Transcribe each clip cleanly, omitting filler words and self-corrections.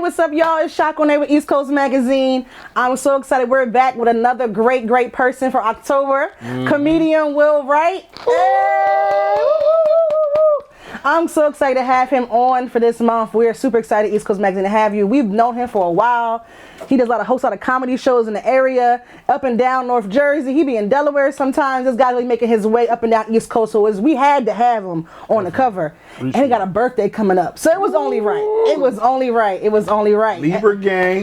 what's up, y'all? It's Shock on Air with East Coast Magazine. I'm so excited. We're back with another great person for October. Comedian Wright. Hey! I'm so excited to have him on for this month. We're super excited, East Coast Magazine, to have you. We've known him for a while. He does hosts a lot of comedy shows in the area, up and down North Jersey. He be in Delaware sometimes. This guy's really making his way up and down East Coast. So we had to have him on the cover. And he got a birthday coming up. So it was only right. It was only right. It was only right. Libra gang.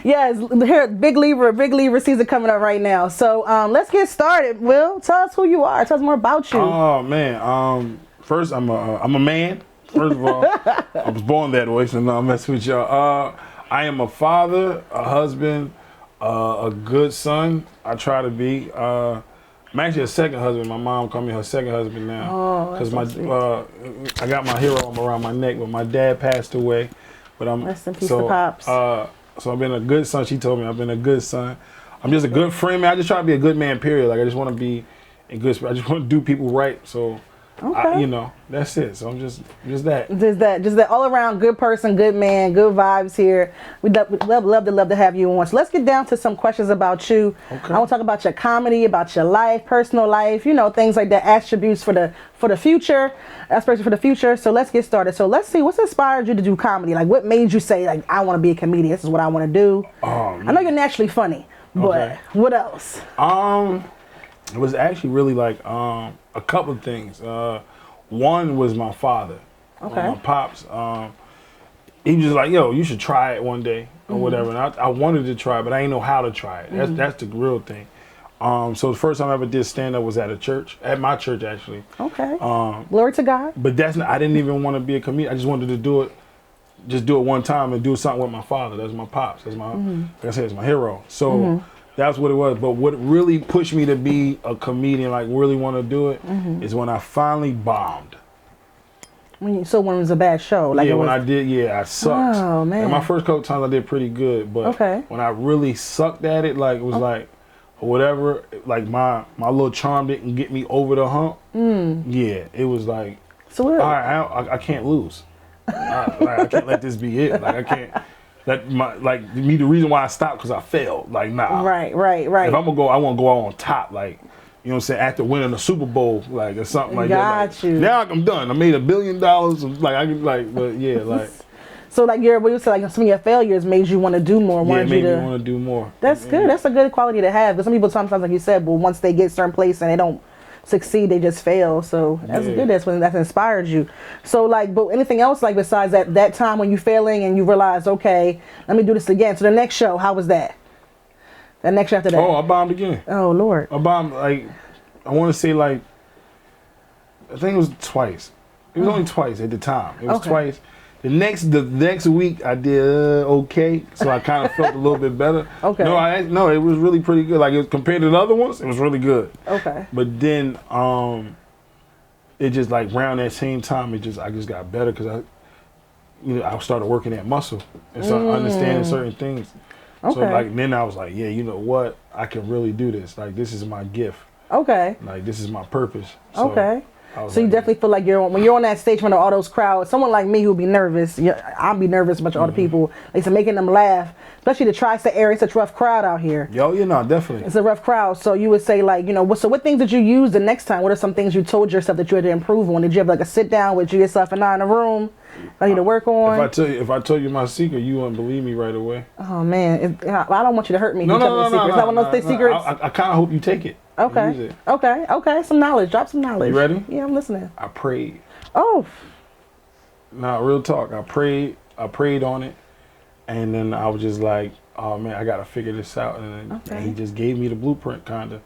Yes, here, big Libra season coming up right now. So let's get started. Will, tell us who you are. Tell us more about you. Oh, man. First, I'm a man. First of all, I was born that way, so no, I'm messing with y'all. I am a father, a husband, a good son. I try to be. I'm actually a second husband. My mom called me her second husband now. Because I got my hero around my neck, but my dad passed away. But I'm rest in peace to Pops. So I've been a good son. She told me I've been a good son. I'm just a good friend, man. I just try to be a good man, period. Like I just want to be a good. I just want to do people right. So. Okay. That's it. So I'm just that. Just that all around good person, good man, good vibes here. We'd love to have you on. So let's get down to some questions about you. Okay. I want to talk about your comedy, about your life, personal life, things like that, attributes for the future, aspirations for the future. So let's get started. So let's see, what's inspired you to do comedy? Like what made you say, like, I want to be a comedian, this is what I want to do? I know you're naturally funny, but what else? It was actually really like a couple of things. One was my father. Okay. My pops. He was just like, yo, you should try it one day or whatever. And I wanted to try it, but I didn't know how to try it. That's the real thing. So the first time I ever did stand up was at a church, at my church actually. Okay. Glory to God. But I didn't even want to be a comedian. I just wanted to do it one time and do something with my father. That's my pops. That's my, like I said, it's my hero. So. That's what it was. But what really pushed me to be a comedian, like really want to do it, is when I finally bombed. When it was a bad show? Like when I did, I sucked. Oh, man. And my first couple times I did pretty good. But when I really sucked at it, like it was like, whatever, like my little charm didn't get me over the hump. Yeah, it was like, so all right, I can't lose. I can't let this be it. Like I can't. The reason why I stopped because I failed. Like, nah. Right. If I'm gonna go, I want to go out on top. Like, you know what I'm saying? After winning the Super Bowl, like or something like that. Got you. Now I'm done. I made $1 billion. Like. So like some of your failures made you want to do more. Made me want to do more. That's good. That's a good quality to have. Because some people sometimes, like you said, but once they get a certain place and they don't succeed, they just fail. So that's good. That's inspired you. So like, but anything else like besides that time when you failing and you realized, okay, let me do this again. So the next show, how was that? The next show after that? Oh, I bombed again. Oh Lord. I bombed I want to say I think it was twice. It was only twice at the time. It was twice. The next week I did okay, so I kind of felt a little bit better. Okay. No, it was really pretty good. Like compared to the other ones, it was really good. Okay. But then it just like around that same time, I just got better because I started working that muscle and started understanding certain things. Okay. So then I was like, yeah, you know what? I can really do this. Like this is my gift. Okay. Like this is my purpose. So, okay. So you definitely feel like when you're on that stage in front of all those crowds, someone like me who'll be nervous, I'll be nervous about all the people, like so making them laugh, especially the tri-state area. It's a rough crowd out here. Definitely. It's a rough crowd. So you would say what things did you use the next time? What are some things you told yourself that you had to improve on? Did you have like a sit down with yourself and I in a room? I need to work on. If I told you my secret, you wouldn't believe me right away. Oh man, I don't want you to hurt me. No. It's not one of those secrets. I kind of hope you take it. Okay. Okay. Some knowledge. Drop some knowledge. You ready? Yeah, I'm listening. I prayed. Oh. Nah, real talk. I prayed on it, and then I was just like, oh man, I gotta figure this out, and he just gave me the blueprint, kinda.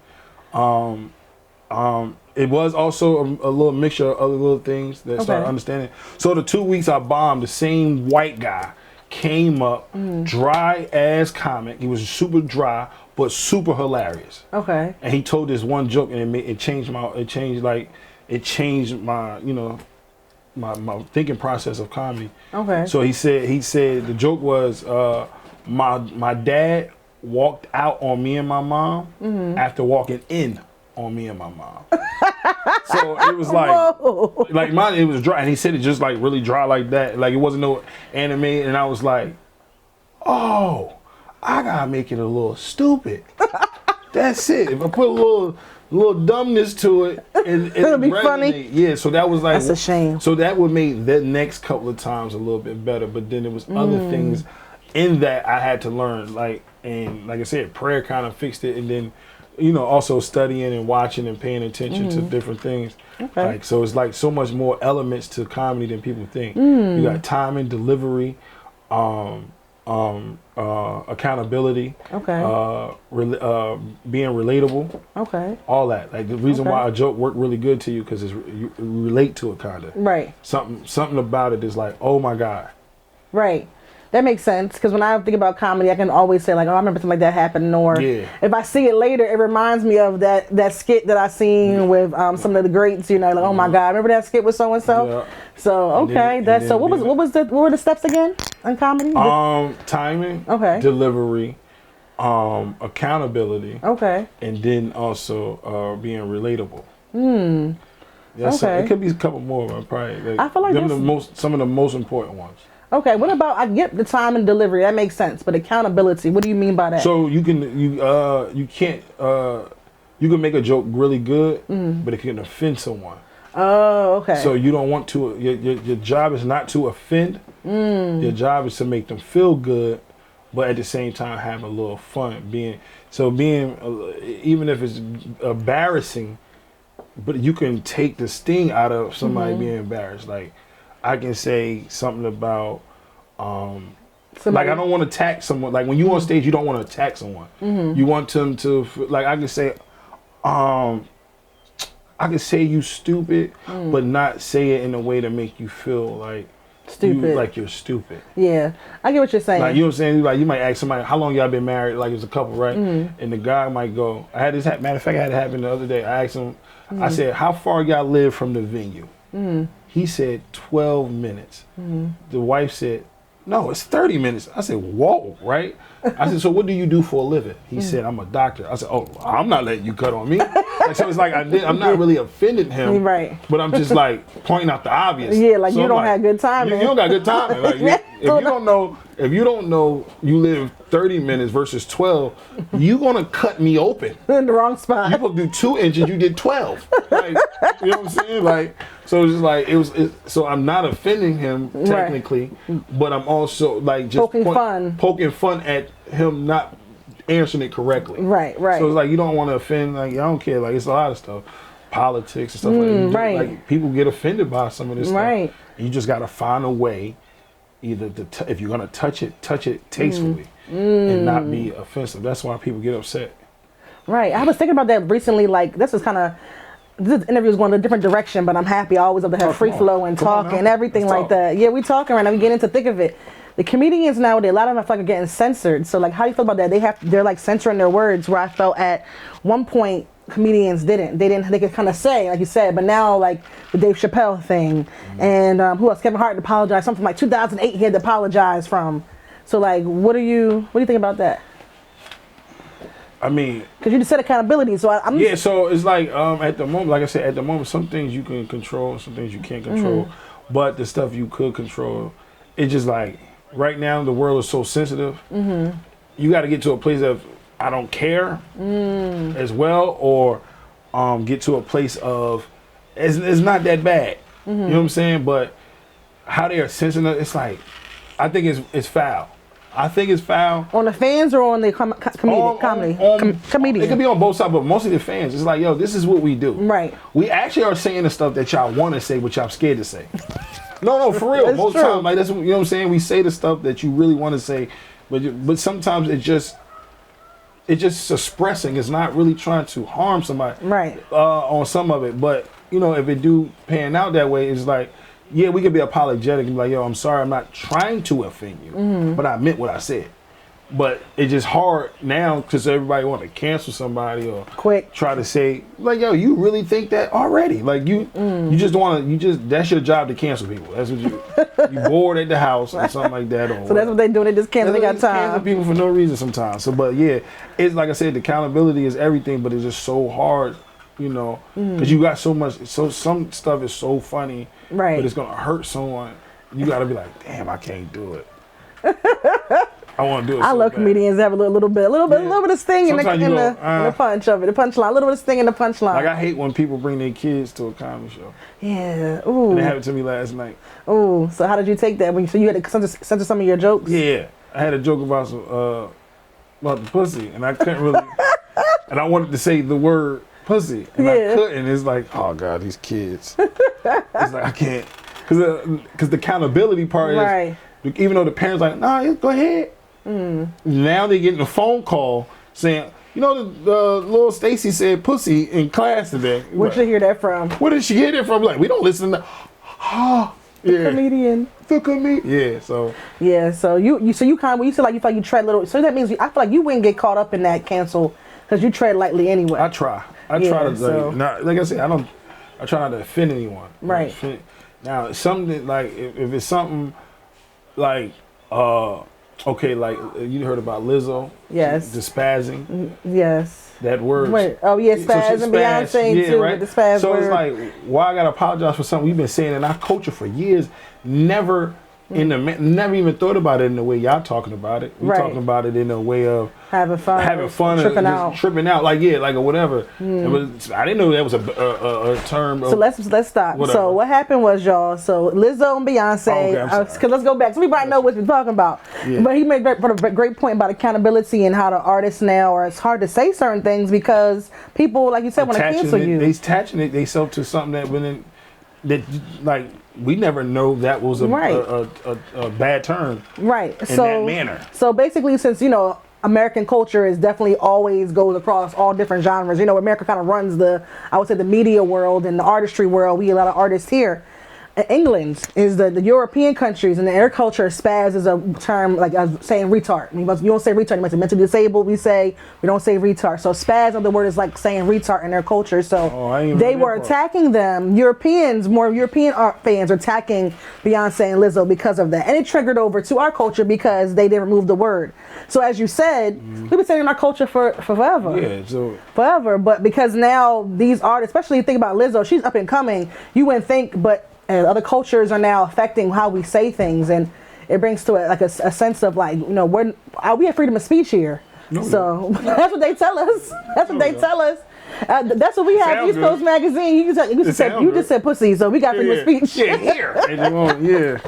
It was also a little mixture of other little things that started understanding. So the 2 weeks I bombed, the same white guy came up, dry ass comic. He was super dry, but super hilarious. Okay. And he told this one joke, and it changed my my thinking process of comedy. Okay. So he said the joke was my dad walked out on me and my mom after walking in on me and my mom. So it was like, Whoa. like mine, it was dry, and he said it just like really dry like that, like it wasn't no anime, and I was like, oh, I gotta make it a little stupid. That's it. If I put a little dumbness to it, it'll be funny. Yeah, so that was like, That's a shame. So that would make the next couple of times a little bit better, but then there was other things in that I had to learn, like, and like I said, prayer kind of fixed it, and then, you know, also studying and watching and paying attention to different things. Okay. Like, so it's like so much more elements to comedy than people think. You got timing, delivery, accountability, Okay. being relatable, Okay. all that. Like the reason Okay. why a joke worked really good to you because you relate to it kind of. Right. Something about it is like, oh my God. Right. That makes sense, because when I think about comedy, I can always say like, oh, I remember something like that happened, or Yeah. if I see it later, it reminds me of that skit that I seen with some of the greats. You know, like, oh my God, remember that skit with so and so. Yeah. So And okay, then- and then what were the steps again in comedy? Timing, Okay. delivery, accountability, Okay. and then also being relatable. Okay. It could be a couple more, but probably. Like, I feel like them this- some of the most important ones. Okay. What about, I get the time and delivery, that makes sense, but accountability, what do you mean by that? So you can you can't you can make a joke really good, but it can offend someone. Oh, okay. So you don't want to. Your job is not to offend. Your job is to make them feel good, but at the same time have a little fun. Being even if it's embarrassing, but you can take the sting out of somebody being embarrassed. Like I can say something about. Like I don't want to attack someone. Like when you on stage, you don't want to attack someone. You want them to like I can say, I can say you stupid, but not say it in a way to make you feel like Stupid. like you're stupid. Yeah, I get what you're saying. Like you know what I'm saying? Like you might ask somebody, how long y'all been married? Like it's a couple, right? And the guy might go, I had this matter of fact, I had it happen the other day. I asked him, I said, how far y'all live from the venue? He said 12 minutes. The wife said, no, it's 30 minutes. I said, whoa, right? I said, so what do you do for a living? He said, I'm a doctor. I said, oh, I'm not letting you cut on me. Like, so it's like I'm not really offending him, Right. but I'm just like pointing out the obvious. Yeah, like So you I'm don't like, have good timing. You don't got good timing. Like, if you don't know you live 30 minutes versus 12, you gonna cut me open. In the wrong spot. You supposed to do 2 inches, you did 12. Like, you know what I'm saying? Like, so it's just like so I'm not offending him technically, but I'm also like just poking fun at him not answering it correctly. Right. So it's like you don't want to offend. Like I don't care. Like it's a lot of stuff, politics and stuff like that. Right. Like people get offended by some of this Right. stuff. You just got to find a way, either to if you're gonna touch it tastefully and not be offensive. That's why people get upset. Right. I was thinking about that recently. Like this interview is going in a different direction, but I'm happy. I always love to have free flow and talk and everything like that. Yeah, we talking right now. We get into the thick of it. The comedians nowadays, a lot of them I feel like are getting censored. So like, how do you feel about that? They're like censoring their words. Where I felt at one point comedians didn't. They could kind of say, like you said, but now like the Dave Chappelle thing and who else? Kevin Hart apologized. Something like 2008 he had to apologize from. So like, what do you think about that? I mean, because you just said accountability, so I'm yeah. So it's like at the moment, like I said, at the moment, some things you can control, some things you can't control. But the stuff you could control, it's just like right now the world is so sensitive. You got to get to a place of I don't care as well, or get to a place of it's not that bad. You know what I'm saying? But how they are sensitive, it's like I think it's foul. I think it's foul. On the fans or on the comedy? Comedian. It could be on both sides, but mostly the fans. It's like, yo, this is what we do. Right. We actually are saying the stuff that y'all want to say, but y'all scared to say. No, for real. That's Most true. times, like that's you know what I'm saying. We say the stuff that you really want to say, but sometimes it's just expressing. It's not really trying to harm somebody. Right. On some of it, but you know, if it do pan out that way, it's like. Yeah, we could be apologetic and be like, yo, I'm sorry, I'm not trying to offend you, but I meant what I said. But it's just hard now because everybody want to cancel somebody or try to say, like, yo, you really think that already? Like, you just want to, that's your job to cancel people. That's what you bored at the house or something like that. Or so that's what they do. They just cancel. They got time. Cancel people for no reason sometimes. So, but yeah, it's like I said, the accountability is everything, but it's just so hard you know, because you got so much. So some stuff is so funny, Right. but it's gonna hurt someone. You gotta be like, damn, I can't do it. I want to do it. I so love bad. comedians that have a little bit of sting in the Sometimes you go, the punch of it, the punchline, a little bit of sting in the punchline. Like I hate when people bring their kids to a comedy show. Yeah. Ooh. And they happened to me last night. Ooh. So how did you take that? So you had to censor some of your jokes? Yeah, I had a joke about about the pussy, and I couldn't really. And I wanted to say the word pussy, and I couldn't. It's like, oh God, these kids. It's like I can't, because the accountability part Right. is, even though the parents like, nah, go ahead. Now they getting a phone call saying, you know, the little Stacy said pussy in class today. Where'd you hear that from? Where did she hear that from? Like, we don't listen to. Comedian. The comedian. Yeah. So. Yeah. So you kind of, when you feel like you tread little. So that means I feel like you wouldn't get caught up in that cancel because you tread lightly anyway. I try to like I said, I try not to offend anyone. Right. Now, something like if it's something like okay, like you heard about Lizzo. Yes. The spazzing. Yes. That word. Wait. Oh yeah, spaz and Beyonce too right? with the spaz so word. It's like, why I gotta apologize for something we've been saying in our culture for years? Never never even thought about it in the way y'all talking about it. We talking about it in a way of having fun, tripping out, like or whatever. I didn't know that was a term. So let's stop. Whatever. So what happened was, y'all. So Lizzo and Beyonce. Because let's go back. So we might know what we're talking about. Yeah. But he made a great point about accountability and how the artists now, or it's hard to say certain things because people, like you said, want to cancel you. They attaching it themselves to something that like. We never know that was a bad term. Right. In that manner. So basically, since, American culture is definitely always goes across all different genres. America kind of runs the media world and the artistry world. We get a lot of artists here. England is the European countries, and their culture, spaz is a term like saying retard. You don't say retard, you might say mentally disabled. We don't say retard. So spaz, other word, is like saying retard in their culture. So they were attacking them. More European art fans are attacking Beyonce and Lizzo because of that, and it triggered over to our culture because they didn't remove the word. So as you said, we've been saying in our culture for forever. Yeah, so forever. But because now these artists, especially you think about Lizzo, she's up and coming. You wouldn't think, but other cultures are now affecting how we say things, and it brings to it a sense of we have freedom of speech here. So that's what they tell us. That's what they tell us. That's what we have. East Coast Magazine. You just said pussy, so we got freedom of speech. Yeah, here.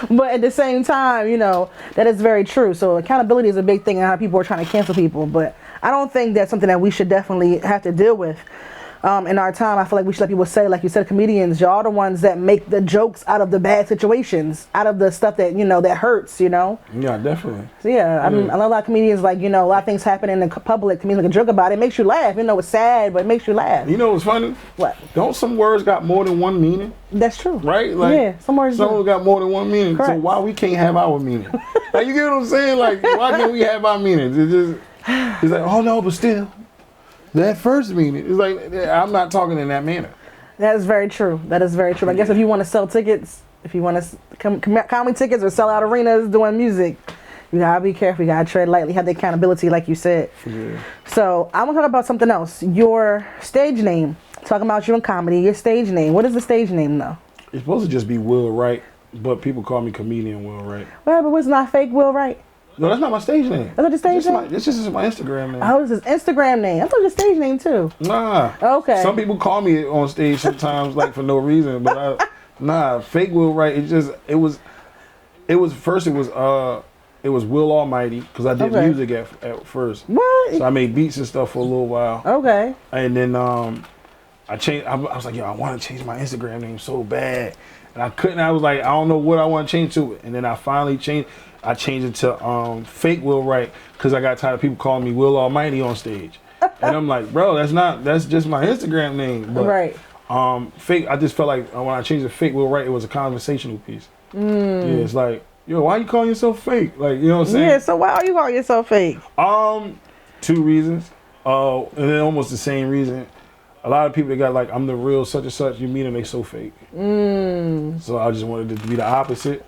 But at the same time, that is very true. So accountability is a big thing in how people are trying to cancel people. But I don't think that's something that we should definitely have to deal with. In our time, I feel like we should let people say, like you said, comedians, y'all the ones that make the jokes out of the bad situations, out of the stuff that, that hurts, Yeah, definitely. So I know a lot of comedians, a lot of things happen in the public, comedians make a joke about it. It makes you laugh. It's sad, but it makes you laugh. You know what's funny? What? Don't some words got more than one meaning? That's true. Right? Some words got more than one meaning. Correct. So why we can't have our meaning? You get what I'm saying? Why can't we have our meanings? It's like, oh no, but still. That first meaning is I'm not talking in that manner. That is very true. I guess if you want to sell tickets, if you want to comedy tickets or sell out arenas doing music, you gotta be careful. You gotta tread lightly. Have the accountability, like you said. Yeah. So I want to talk about something else. Your stage name. Talking about you in comedy. Your stage name. What is the stage name though? It's supposed to just be Will Wright, but people call me comedian Will Wright. Well, but it's not fake Will Wright. No, that's not my stage name. That's not your stage name? This is my Instagram name. Oh, this is Instagram name. I thought it was your stage name too. Nah. Okay. Some people call me on stage sometimes for no reason, but fake Will Wright. It was Will Almighty because I did music at first. What? So I made beats and stuff for a little while. Okay. And then I changed. I was like, I want to change my Instagram name so bad, and I couldn't. I was like, I don't know what I want to change to it. And then I finally changed. I changed it to fake Will Wright because I got tired of people calling me Will Almighty on stage. And I'm like, bro, that's just my Instagram name. But, right. Fake. I just felt like when I changed it to fake Will Wright, it was a conversational piece. Yeah, it's like, yo, why are you calling yourself fake? You know what I'm saying? Yeah. So why are you calling yourself fake? 2 reasons. And then almost the same reason. A lot of people that got I'm the real such and such. You mean them, they so fake. So I just wanted it to be the opposite.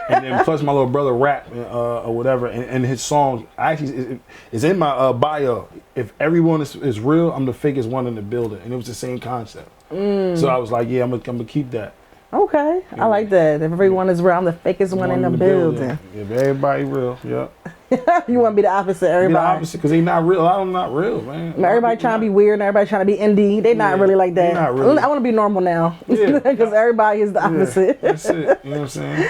And then plus my little brother rap or whatever, and his song actually is in my bio. If everyone is real, I'm the fakest one in the building, and it was the same concept. So I was like, yeah, I'm gonna keep that. Okay, I like that. If everyone is real, I'm the fakest one in the building. If everybody real, yeah. You want to be the opposite, everybody. Be the opposite, because they not real. I'm not real, man. Everybody trying to be weird and everybody trying to be indie. They not really like that. Not really. I want to be normal now. Because everybody is the opposite. That's it. You know what I'm saying?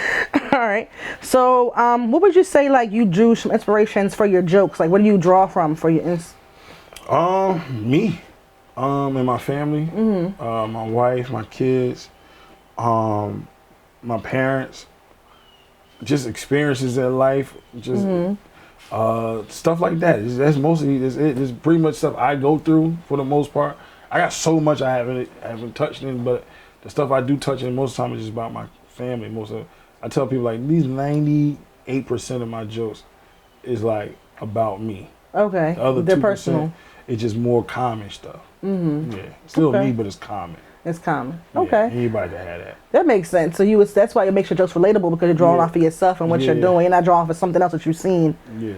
All right. So, what would you say, like, you drew some inspirations for your jokes? Like, what do you draw from for your me. And my family. My wife, my kids, my parents. Just experiences in life, just stuff like that. That's mostly it's pretty much stuff I go through for the most part. I got so much I haven't touched in, but the stuff I do touch in most of the time is just about my family. I tell people like these 98% of my jokes is like about me. Okay, the other they're 2%, personal. It's just more common stuff. Yeah, still me, but it's common. It's common. Yeah, Okay. anybody can have that. That makes sense. So that's why it makes your jokes relatable, because you're drawing off of yourself and what you're doing. You're not drawing off of something else that you've seen. Yeah.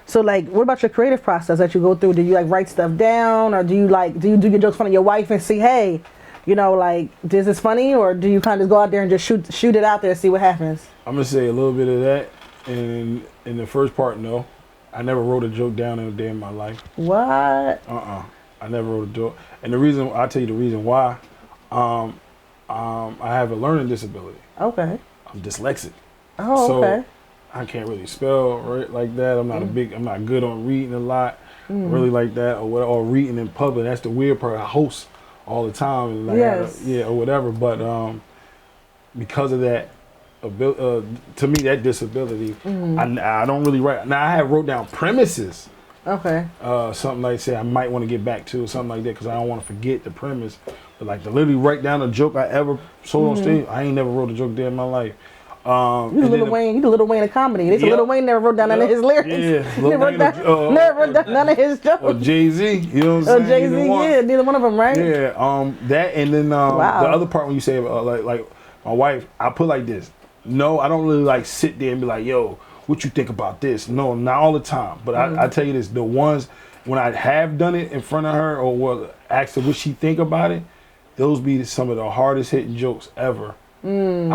So like, what about your creative process that you go through? Do you like write stuff down, or do you do your jokes in front of your wife and see, hey, you know, like, is this funny, or do you kind of go out there and just shoot it out there and see what happens? I'm gonna say a little bit of that, and in the first part, no, I never wrote a joke down in a day in my life. What? I never wrote a joke, and I'll tell you the reason why. I have a learning disability. Okay. I'm dyslexic. Oh, so okay. I can't really spell right like that. I'm not good on reading a lot, really like that, or reading in public. That's the weird part. I host all the time, and like or whatever. But because of that, to me, that disability, I don't really write. Now I have wrote down premises. Okay. Something like, say I might want to get back to, something like that, because I don't want to forget the premise. But like to literally write down a joke I ever told on stage, I ain't never wrote a joke there in my life. You the Little Wayne of comedy. They said Little Wayne never wrote down none of his lyrics. Yeah, never wrote down none of his jokes. Or Jay-Z, you know what I'm saying? Jay-Z, neither one of them, right? Yeah, that, and then the other part when you say like my wife, I put like this. No, I don't really like sit there and be like, yo, what you think about this? No, not all the time. But I tell you this, the ones when I have done it in front of her or asked her what she think about it, those be some of the hardest hitting jokes ever. I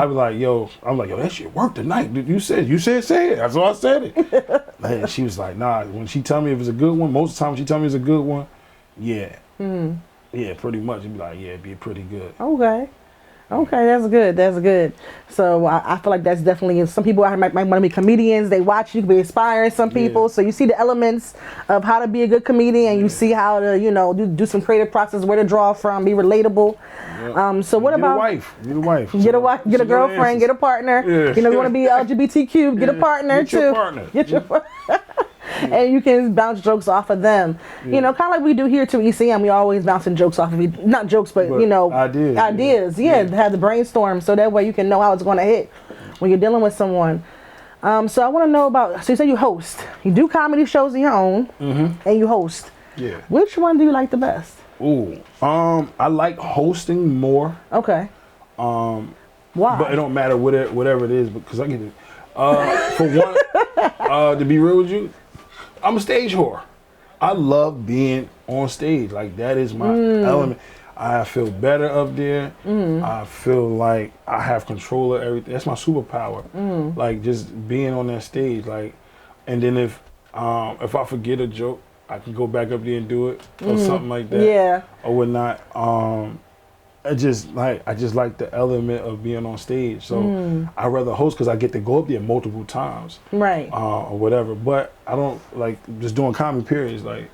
be like, yo, that shit worked tonight. You said say it. That's why I said it. Man, she was like, nah. When she tell me if it's a good one, most of the time she tell me it's a good one, yeah. Yeah, pretty much. You'd be like, yeah, it'd be pretty good. Okay, that's good. That's good. So I feel like that's definitely, some people out here might want to be comedians. They watch you, can be inspiring some people. Yeah. So you see the elements of how to be a good comedian. You see how to, you know, do some creative process, where to draw from, be relatable. Yeah. So what about get a wife, get a girlfriend, get a partner. Yeah. You know, you want to be LGBTQ, get a partner too. Your partner. Get your partner. And you can bounce jokes off of them. Yeah. You know, kind of like we do here to ECM. We always bouncing jokes off of it. Not jokes, but you know, ideas. Yeah, have the brainstorm, so that way you can know how it's going to hit when you're dealing with someone. So I want to know about, so you say you host. You do comedy shows of your own, and you host. Yeah. Which one do you like the best? Ooh, I like hosting more. Okay. Why? But it don't matter whatever it is, because I get it. For one, to be real with you, I'm a stage whore. I love being on stage. Like, that is my element. I feel better up there. I feel like I have control of everything. That's my superpower. Like, just being on that stage. Like, and then if I forget a joke, I can go back up there and do it or something like that. Yeah. Or whatnot. I just like the element of being on stage. So I rather host because I get to go up there multiple times, right? Or whatever. But I don't like just doing comedy periods. Like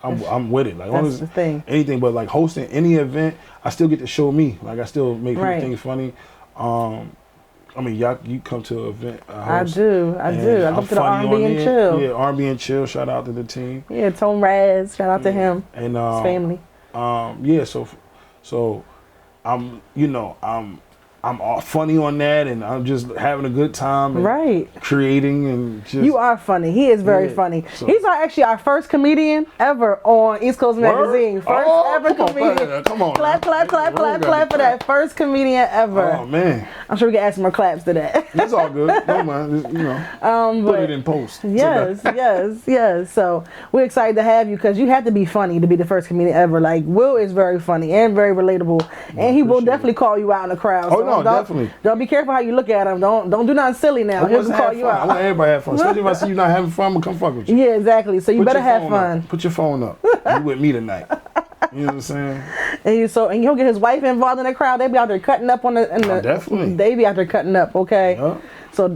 I'm with it. Like that's the thing. Anything, but like hosting any event, I still get to show me. Like I still make people think funny. I mean, you come to an event. I do. I come to the R&B and Chill. Yeah, R&B and Chill. Shout out to the team. Yeah, Tone Raz. Shout out to him and his family. Yeah. So I'm I'm all funny on that, and I'm just having a good time. And Right. creating and just. You are funny. He is very funny. So. He's actually our first comedian ever on East Coast Magazine. First ever comedian. Come on. Clap for that. First comedian ever. Oh, man. I'm sure we can add some more claps to that. It's all good. Don't mind. Just, put it in post. Yes. So we're excited to have you because you have to be funny to be the first comedian ever. Like, Will is very funny and very relatable. And he will definitely call you out in the crowd. So definitely. Don't be careful how you look at him. Don't do nothing silly now. He'll call you out. I want everybody to have fun. Especially if I see you not having fun, I'm going to come fuck with you. Yeah, exactly. So you better have fun. Put your phone up. You with me tonight. You know what I'm saying? And he'll get his wife involved in the crowd. They be out there cutting up definitely. They be out there cutting up, okay? Yeah. So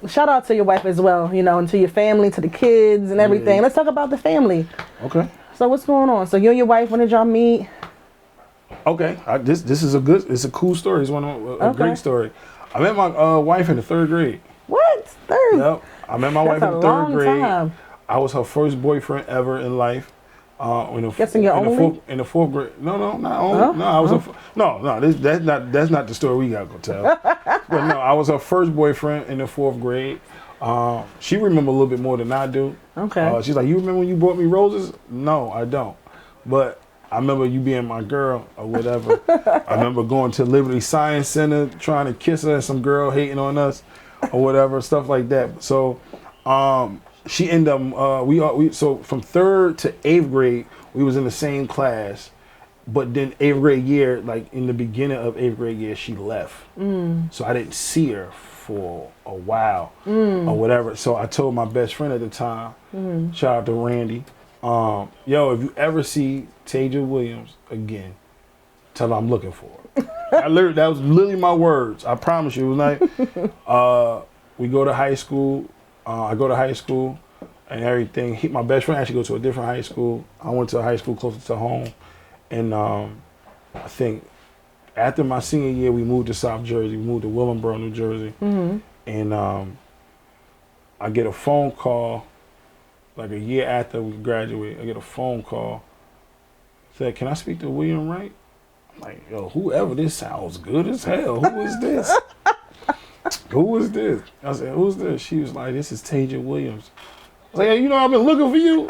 shout out to your wife as well, and to your family, to the kids and everything. Yeah. Let's talk about the family. Okay. So what's going on? So you and your wife, when did y'all meet? Okay. This is it's a cool story. It's a great story. I met my wife in the 3rd grade. What? 3rd? Yep. I met my wife in the 3rd grade. Time. I was her first boyfriend ever in life. Guessing you're only? In the 4th grade. No, not only. Huh? No, I was that's not the story we got to tell. But no, I was her first boyfriend in the 4th grade. She remember a little bit more than I do. Okay. She's like, you remember when you brought me roses? No, I don't. But I remember you being my girl or whatever. I remember going to Liberty Science Center trying to kiss her and some girl hating on us or whatever, stuff like that. So she ended up, so from 3rd to 8th grade, we was in the same class. But then 8th grade year, like in the beginning of 8th grade year, she left. So I didn't see her for a while or whatever. So I told my best friend at the time, shout out to Randy, yo, if you ever see Tasia Williams again, tell her I'm looking for her. That was literally my words. I promise you. It was like, we go to high school. I go to high school and everything. My best friend actually goes to a different high school. I went to a high school closer to home. And I think after my senior year, we moved to South Jersey. We moved to Willingboro, New Jersey. And I get a phone call, like a year after we graduated. I get a phone call. Said, can I speak to William Wright? I'm like, yo, whoever, this sounds good as hell. Who is this? Who is this? I said, who's this? She was like, this is Tasia Williams. I was like, hey, I've been looking for you.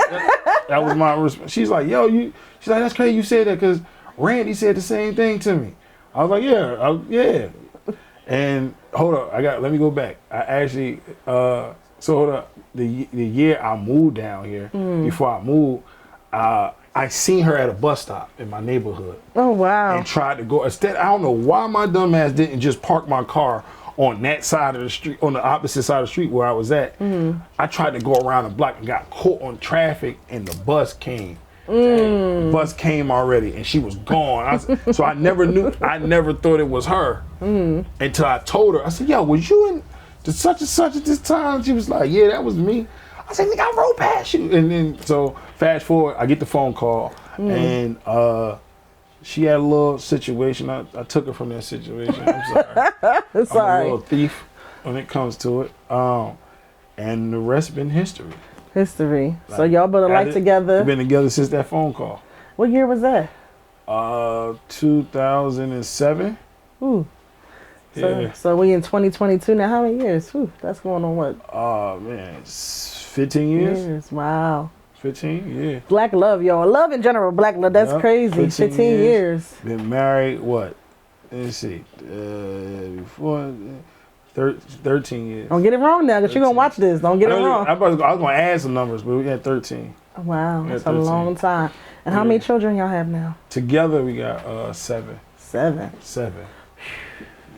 That was my response. She's like, yo, she's like, that's crazy you said that because Randy said the same thing to me. I was like, yeah. And hold up, let me go back. I actually, so hold up, the year I moved down here, before I moved, I seen her at a bus stop in my neighborhood. Oh, wow. And tried to go, instead, I don't know why my dumb ass didn't just park my car on that side of the street, on the opposite side of the street where I was at. I tried to go around the block and got caught on traffic and the bus came. The bus came already and she was gone. So I never thought it was her until I told her. I said, yo, was you in the such and such at this time? She was like, yeah, that was me. I said, nigga, I rode past you. And then, so fast forward, I get the phone call and she had a little situation. I took her from that situation. I'm sorry. Sorry. I'm a little thief when it comes to it. And the rest been history. History. So y'all built a life together. We've been together since that phone call. What year was that? 2007. Ooh. Yeah. So we in 2022 now. How many years? Ooh, that's going on what? Oh man, it's 15 years. Wow. 15, yeah. Black love, y'all. Love in general, black love. That's crazy. 15 years. Been married, what? Let's see. Before 13 years. Don't get it wrong now, because you're going to watch this. Don't get it wrong. I was going to add some numbers, but we got 13. Wow, that's a long time. And how many children y'all have now? Together we got 7. 7. 7.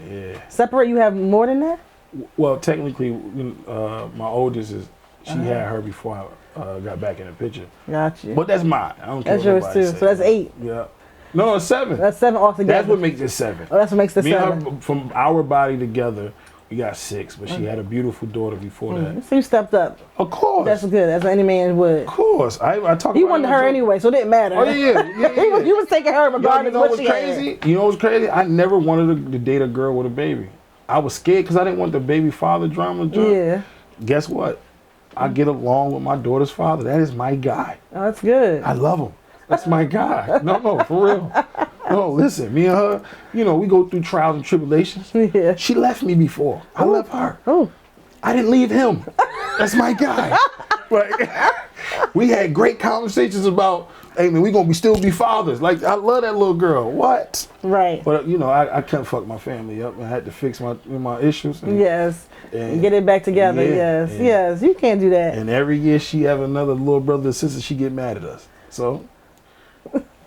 Yeah. Separate, you have more than that? Well, technically, my oldest she had her before I got back in the picture. Gotcha. But that's mine. I don't care. That's yours too. So that's 8. Yeah. No, it's 7. That's 7 altogether. That's what makes it 7. Oh, that's what makes it 7. Me and her, from our body together, we got 6. But she had a beautiful daughter before that. So you stepped up. Of course. That's good. That's what any man would. Of course. I talk. You wanted her anyway, so it didn't matter. Oh yeah. You was taking her regardless of what she crazy? had. You know what's crazy? I never wanted to date a girl with a baby. I was scared because I didn't want the baby father drama. Yeah. Guess what? I get along with my daughter's father. That is my guy. Oh, that's good. I love him. That's my guy. No, for real. No, listen, me and her, you know, we go through trials and tribulations. Yeah. She left me before. I left her. Oh. I didn't leave him. That's my guy. Like, we had great conversations about, hey man, we gonna still be fathers. Like, I love that little girl. What? Right. But you know, I couldn't fuck my family up. I had to fix my issues. And, Yes. and Get it back together. yeah, Yes. Yes. You can't do that. And every year she have another little brother or sister, she get mad at us. So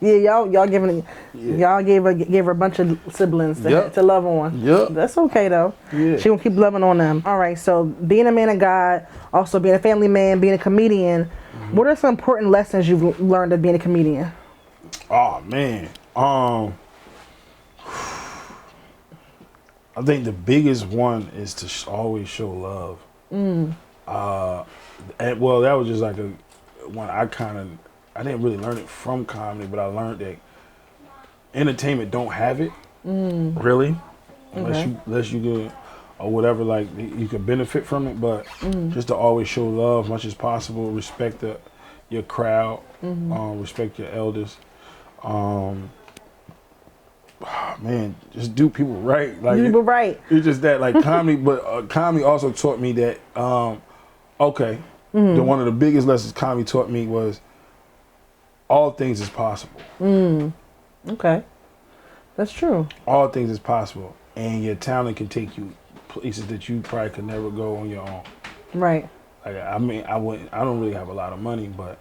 Yeah, y'all gave her a bunch of siblings to love on. Yep. That's okay though. Yeah. She gonna keep loving on them. All right. So being a man of God, also being a family man, being a comedian. What are some important lessons you've learned of being a comedian? Oh man. I think the biggest one is to always show love. And well, that was just like one I didn't really learn it from comedy, but I learned that entertainment don't have it really, unless you do it or whatever. Like you can benefit from it, but just to always show love as much as possible, respect your crowd, respect your elders. Man, just do people right. Like People right. It's just that like comedy, but comedy also taught me that one of the biggest lessons comedy taught me was all things is possible. Okay. That's true. All things is possible, and your talent can take you places that you probably could never go on your own. Right. Like I mean, I don't really have a lot of money, but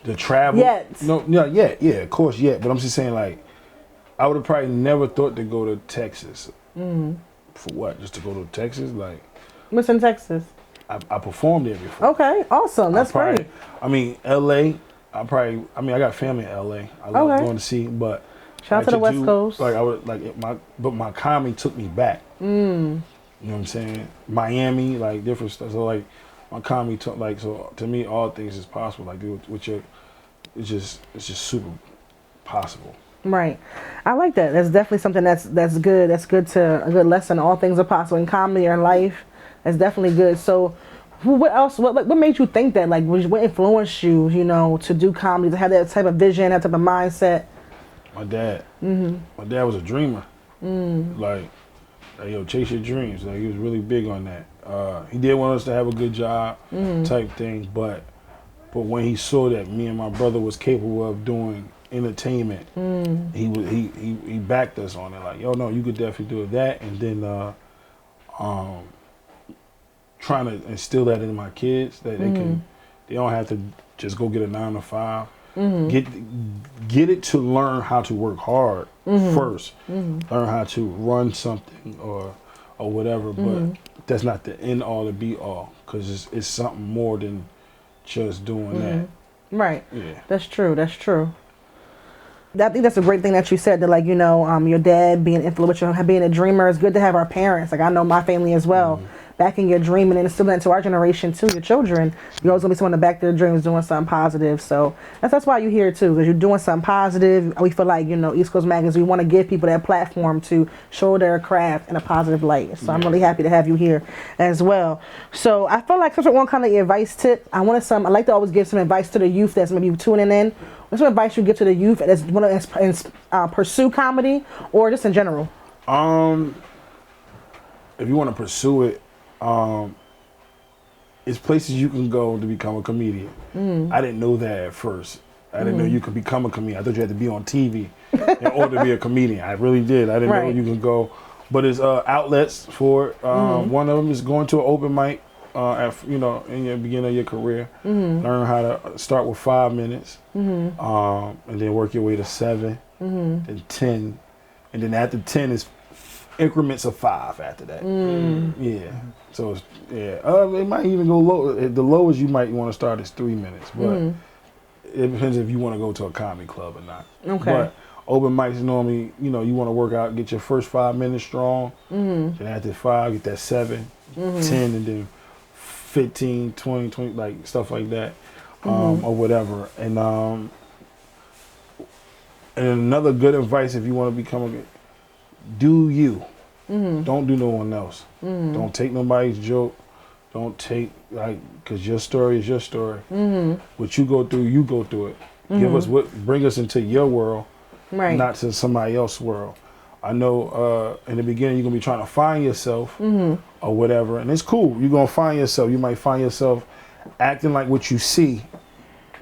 the travel. Yet. No, yeah, of course, yet. But I'm just saying, like, I would have probably never thought to go to Texas. For what? Just to go to Texas? Like, what's in Texas? I performed there before. Okay, awesome. That's great. I mean, LA. I got family in LA. I love going to see, but shout out to the West Coast. Like I would but my comedy took me back. You know what I'm saying? Miami, like different stuff. So like my comedy took so to me all things is possible. Like with your, it's just super possible. Right. I like that. That's definitely something that's good. That's good a good lesson. All things are possible in comedy or in life. That's definitely good. So what else? What made you think that? Like, what influenced you, to do comedy, to have that type of vision, that type of mindset? My dad. My dad was a dreamer. Like, yo, chase your dreams. Like, he was really big on that. He did want us to have a good job, type thing. But when he saw that me and my brother was capable of doing entertainment, he backed us on it. Like, yo, no, you could definitely do that. And then trying to instill that in my kids, that they don't have to just go get a 9 to 5. Get it to learn how to work hard first. Learn how to run something or whatever, but that's not the end all to be all, because it's something more than just doing that. Right. Yeah. That's true. I think that's a great thing that you said, that your dad being influential, being a dreamer. It's good to have our parents. Like, I know my family as well. Backing your dream and instilling that into our generation too, your children. You're always gonna be someone to back their dreams, doing something positive. So that's why you're here too, because you're doing something positive. We feel like, East Coast Magazine, we want to give people that platform to show their craft in a positive light. So I'm really happy to have you here as well. So I feel like such one kind of advice tip. I like to always give some advice to the youth that's maybe tuning in. What's some advice you give to the youth that's want to pursue comedy, or just in general? If you want to pursue it, it's places you can go to become a comedian. I didn't know that at first. I didn't know you could become a comedian. I thought you had to be on TV in order to be a comedian. I really did. I didn't know you can go. But there's outlets for it. One of them is going to an open mic in your beginning of your career. Learn how to start with 5 minutes, and then work your way to 7, then 10, and then after 10 is increments of 5 after that. Yeah. So it might even go low. The lowest you might want to start is 3 minutes, but it depends if you want to go to a comedy club or not. Okay. But open mics normally, you want to work out, get your first 5 minutes strong. Then after 5, get that 7, 10, and then 15, 20, like stuff like that, or whatever. And another good advice if you want to become do you. Don't do no one else. Don't take nobody's joke. Don't take, because your story is your story. What you go through it. Bring us into your world, Right. not to somebody else's world. I know in the beginning you're gonna be trying to find yourself or whatever, and it's cool. You're gonna find yourself. You might find yourself acting like what you see,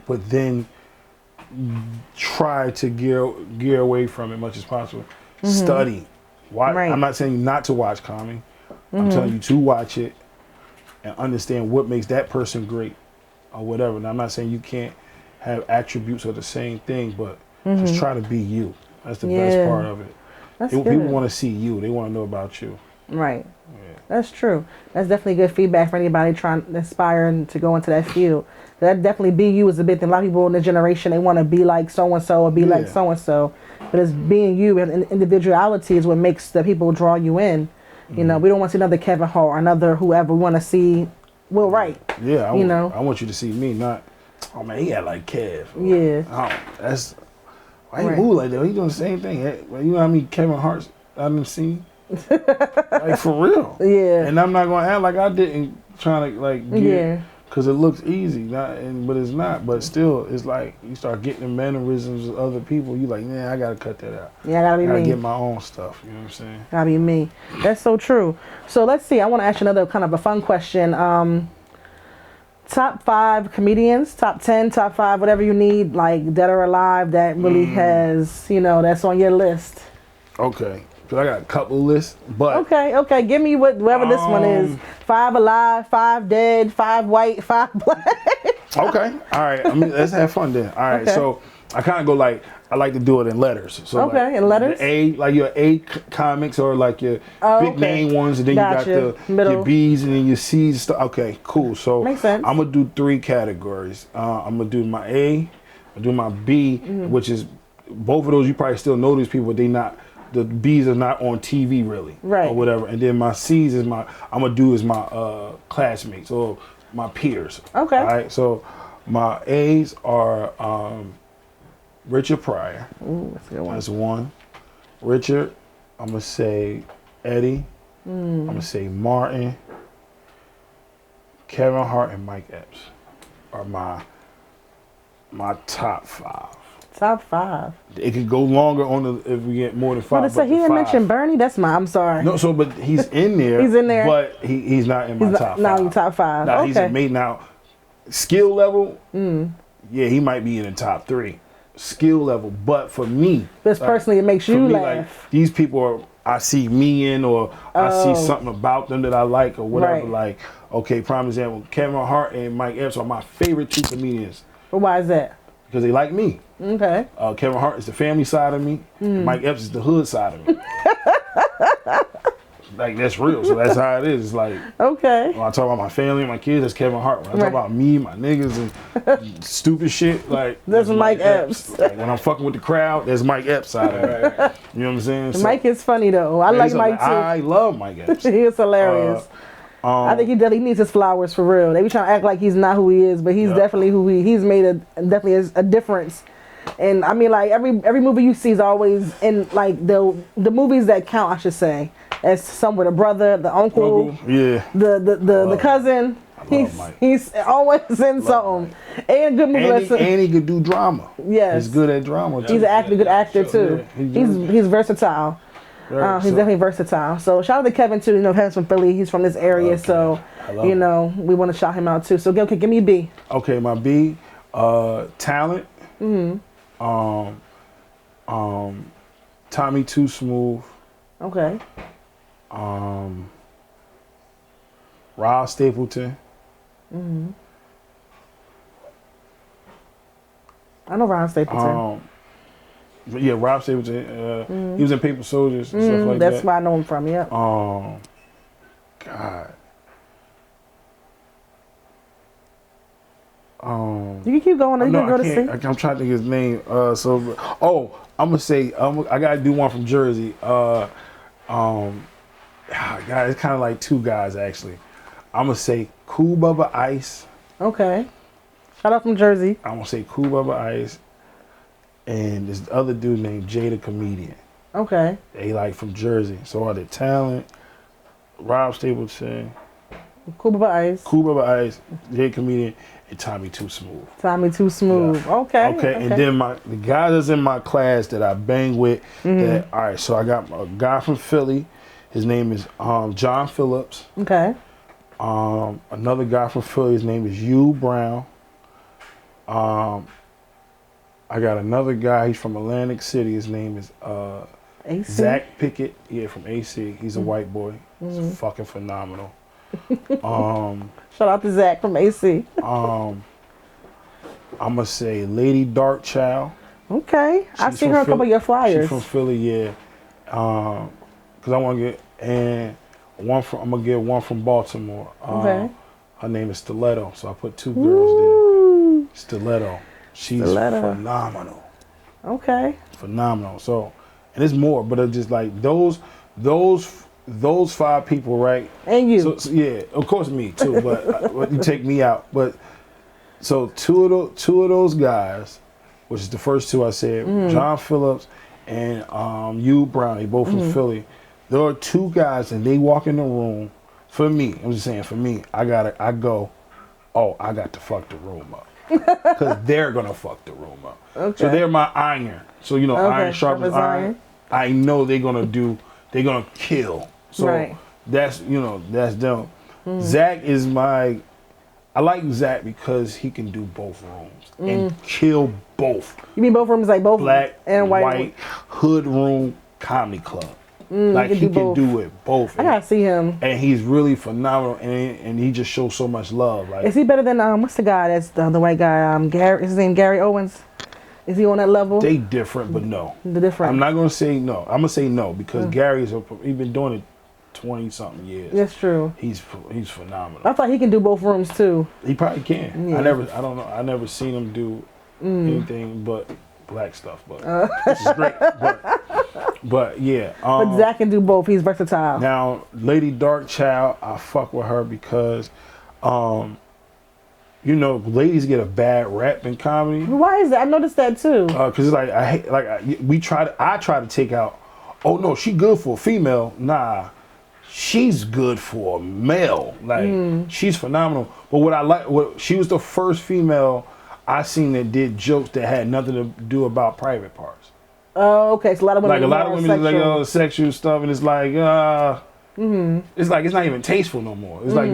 but then try to gear away from it as much as possible. Study. Why? Right. I'm not saying not to watch comedy. I'm telling you to watch it and understand what makes that person great or whatever. Now I'm not saying you can't have attributes of the same thing, but just try to be you. That's the best part of it. That's People good. want to see you. They want to know about you. Right. Yeah. That's true. That's definitely good feedback for anybody trying to aspire and to go into that field. That definitely be you is a big thing. A lot of people in this generation, they want to be like so-and-so or be like so-and-so. But it's being you and individuality is what makes the people draw you in. You know, we don't want to see another Kevin Hart or another whoever. We want to see Will Wright. Yeah, I want you to see me, not, oh man, he got like Kev. Yeah. Oh, that's, why he move like that? He doing the same thing. You know how many Kevin Hart's I've been seeing? Like for real. Yeah. And I'm not gonna act like I didn't try to like get, because it looks easy, but it's not. But still, it's like you start getting the mannerisms of other people. You like, man, I gotta cut that out. Yeah, I gotta be me. Get my own stuff. You know what I'm saying? Gotta be me. That's so true. So let's see. I want to ask you another kind of a fun question. Top 5 comedians, top 10, top 5, whatever you need, like dead or alive, that really has, that's on your list. Okay. Cause I got a couple lists, but okay. Give me whatever this one is. 5 alive, 5 dead, 5 white, 5 black. Okay, all right. Let's have fun then. All right. Okay. So I kind of go like I like to do it in letters. So like in letters. Like your A comics or like your big name ones, and then you got your B's and then your C's. Stuff. Okay, cool. So makes sense. I'm gonna do 3 categories. I'm gonna do my A, I do my B, which is both of those. You probably still know these people, but they not. The B's are not on TV really, right? Or whatever. And then my C's is my classmates or my peers. Okay. All right. So my A's are Richard Pryor. Ooh, that's a good one. That's one. Richard. I'm gonna say Eddie. I'm gonna say Martin. Kevin Hart and Mike Epps are my top 5. Top 5. It could go longer if we get more than 5. But he didn't mention Bernie. That's I'm sorry. No, but he's in there. He's in there, but he's not in my top 5. Now he's top 5. Now he's made now. Skill level. Yeah, he might be in the top 3. Skill level, but for me, just personally, it makes you laugh. Like, these people I see me in, or I see something about them that I like, or whatever. Right. Like, okay, prime example, Kevin Hart and Mike Epps are my favorite 2 comedians. But why is that? Because they like me. Okay. Kevin Hart is the family side of me. Mike Epps is the hood side of me. Like, that's real. So that's how it is. It's like, okay. When I talk about my family and my kids, that's Kevin Hart. When I talk about me, my niggas, and stupid shit, like, that's Mike Epps. Like, when I'm fucking with the crowd, that's Mike Epps side of it. You know what I'm saying? So, Mike is funny, though. I like Mike, too. I love Mike Epps. He is hilarious. I think he needs his flowers for real. They be trying to act like he's not who he is, but he's definitely who he's made definitely a difference. And I mean, like every movie you see is always in like the movies that count, I should say, as some with a brother, the uncle, the cousin. He's always in something. Mike. And a good movie. And he could do drama. Yes, he's good at drama. He's a good actor too. He's versatile. He's definitely versatile. So shout out to Kevin too. Kevin's from Philly. He's from this area, so we want to shout him out too. So give me a B. Okay, my B, talent. Tommy Too Smooth. Okay. Rob Stapleton. I know Rob Stapleton. Yeah, Rob Stapleton. He was in Paper Soldiers and stuff like that. That's where I know him from. Yeah. God. You can keep going. You can go to see. I'm trying to think his name. I'm gonna say I gotta do one from Jersey. God, it's kind of like 2 guys actually. I'm gonna say Cool Bubba Ice. Okay. Shout out from Jersey. I'm gonna say Cool Bubba Ice, and this other dude named Jay the Comedian. Okay. They like from Jersey. So are the talent, Rob Stapleton, Cool Bubba Ice, Jay Comedian, and Tommy Too Smooth. Tommy Too Smooth. Yeah. Okay. Okay. And then the guy that's in my class that I bang with. That, all right. So I got a guy from Philly. His name is John Phillips. Okay. Another guy from Philly. His name is Hugh Brown. I got another guy. He's from Atlantic City. His name is AC? Zach Pickett. Yeah, from AC. He's a white boy. He's fucking phenomenal. Shout out to Zach from AC. I'm gonna say Lady Darkchild. Okay. I've She's seen from her a couple of your flyers. She's from Philly, yeah. Cause I want to get I'm gonna get one from Baltimore. Okay. Her name is Stiletto, so I put two girls there. Stiletto. She's phenomenal. Okay. Phenomenal. So, and there's more, but it's just like those 5 people, right? And you. So yeah, of course me too, but you take me out. But so two of those guys, which is the first 2 I said, John Phillips and Hugh Brown, they both from Philly. There are 2 guys, and they walk in the room. For me, I'm just saying, for me, I got to fuck the room up. Because they're going to fuck the room up. Okay. So they're my iron. So, iron sharpens iron. I know they're going to kill. So that's them. Zach is I like Zach because he can do both rooms and kill both. You mean both rooms, like both black and white hood room comedy club. Like he can do it both. I gotta see him. And he's really phenomenal, and he just shows so much love. Like, is he better than what's the guy that's the white guy? Gary, is his name Gary Owens? Is he on that level? They different, but no. The different. I'm not gonna say no. I'm gonna say no because Gary's he's been doing it 20-something years. That's true. He's phenomenal. I thought he can do both rooms too. He probably can. Yeah. I don't know. I never seen him do anything but black stuff, but this is great. But yeah. But Zach can do both. He's versatile. Now, Lady Darkchild, I fuck with her because, ladies get a bad rap in comedy. Why is that? I noticed that too. Because I try to take out. Oh no, she good for a female. Nah, she's good for a male. Like she's phenomenal. But she was the first female I seen that did jokes that had nothing to do about private parts. Oh, okay. So a lot of women. Like a lot of women is like sexual stuff, and it's like it's like it's not even tasteful no more. It's like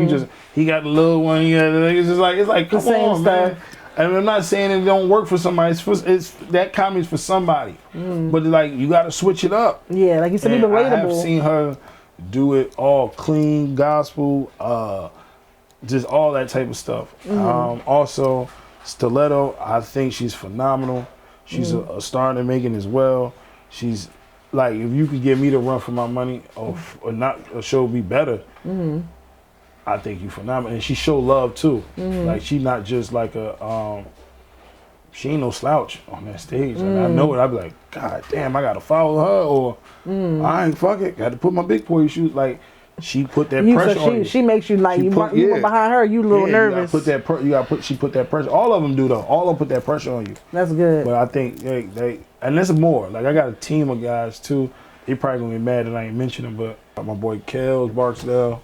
he got the little one. It's like come on, man. And I'm not saying it don't work for somebody. It's that comedy's for somebody. But like you got to switch it up. Yeah, like you said, be relatable. I have seen her do it all clean, gospel, just all that type of stuff. Also, Stiletto, I think she's phenomenal. She's a star in the making as well. She's like, if you could give me the run for my money, or not, a show be better. I think you phenomenal, and she show love too. Like she not just like she ain't no slouch on that stage. Like, I know it. I be like, God damn, I gotta follow her, or I ain't fuck it. Got to put my big boy shoes. Like she put that pressure on you. She makes you like you went behind her. You a little nervous. She put that pressure. All of them do though. All of them put that pressure on you. That's good. But I think they and there's more. Like I got a team of guys too. They probably gonna be mad that I ain't mention them, but my boy Kels Barksdale,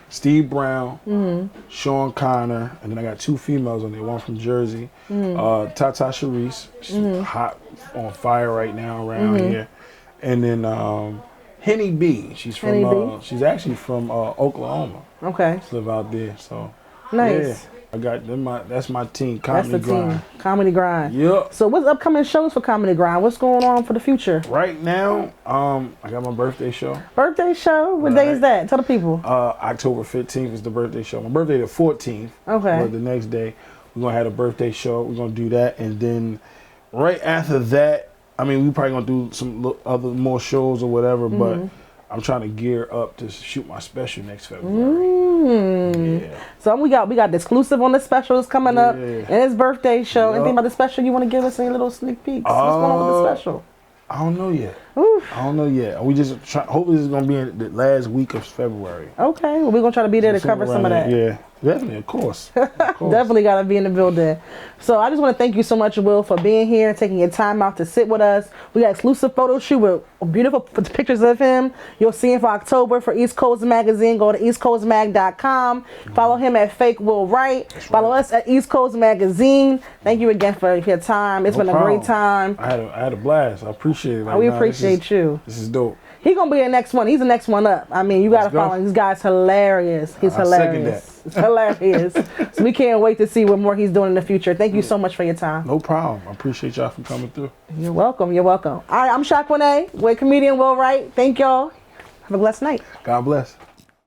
Steve Brown, Sean Connor, and then I got 2 females on there. One from Jersey, Tata Sharice. She's hot on fire right now around here, and then Henny B. She's from she's actually from Oklahoma. Okay. She live out there, so nice. Yeah. I got them. That's my team. Comedy Grind. Comedy Grind. Yep. So what's upcoming shows for Comedy Grind? What's going on for the future? Right now, I got my birthday show. Birthday show? What day is that? Tell the people. October 15th is the birthday show. My birthday the 14th. Okay. But the next day, we're gonna have a birthday show. We're gonna do that, and then right after that, I mean, we probably gonna do some other more shows or whatever. But I'm trying to gear up to shoot my special next February. Yeah. So we got the exclusive on the special that's coming up, and his birthday show. Anything about the special you want to give us? Any little sneak peeks? What's going on with the special? I don't know yet. I don't know yet. We just hopefully this is gonna be in the last week of February. Okay, well, we're gonna try to be there to cover some of that. Yeah, definitely, of course. Of course. Definitely got to be in the building. So I just want to thank you so much, Will, for being here and taking your time out to sit with us. We got exclusive photo shoot with beautiful pictures of him. You'll see him for October for East Coast Magazine. Go to eastcoastmag.com. Follow him at Fake Will Wright. Follow us at East Coast Magazine. Thank you again for your time. It's been a great time. I had a blast. I appreciate it. We appreciate you. This is dope. He's gonna be the next one. He's the next one up. I mean, you gotta follow him. This guy's hilarious. He's hilarious. It's hilarious. So we can't wait to see what more he's doing in the future. Thank you so much for your time. No problem. I appreciate y'all for coming through. You're welcome. You're welcome. All right, I'm Shaq Bonet with comedian Will Wright. Thank y'all. Have a blessed night. God bless.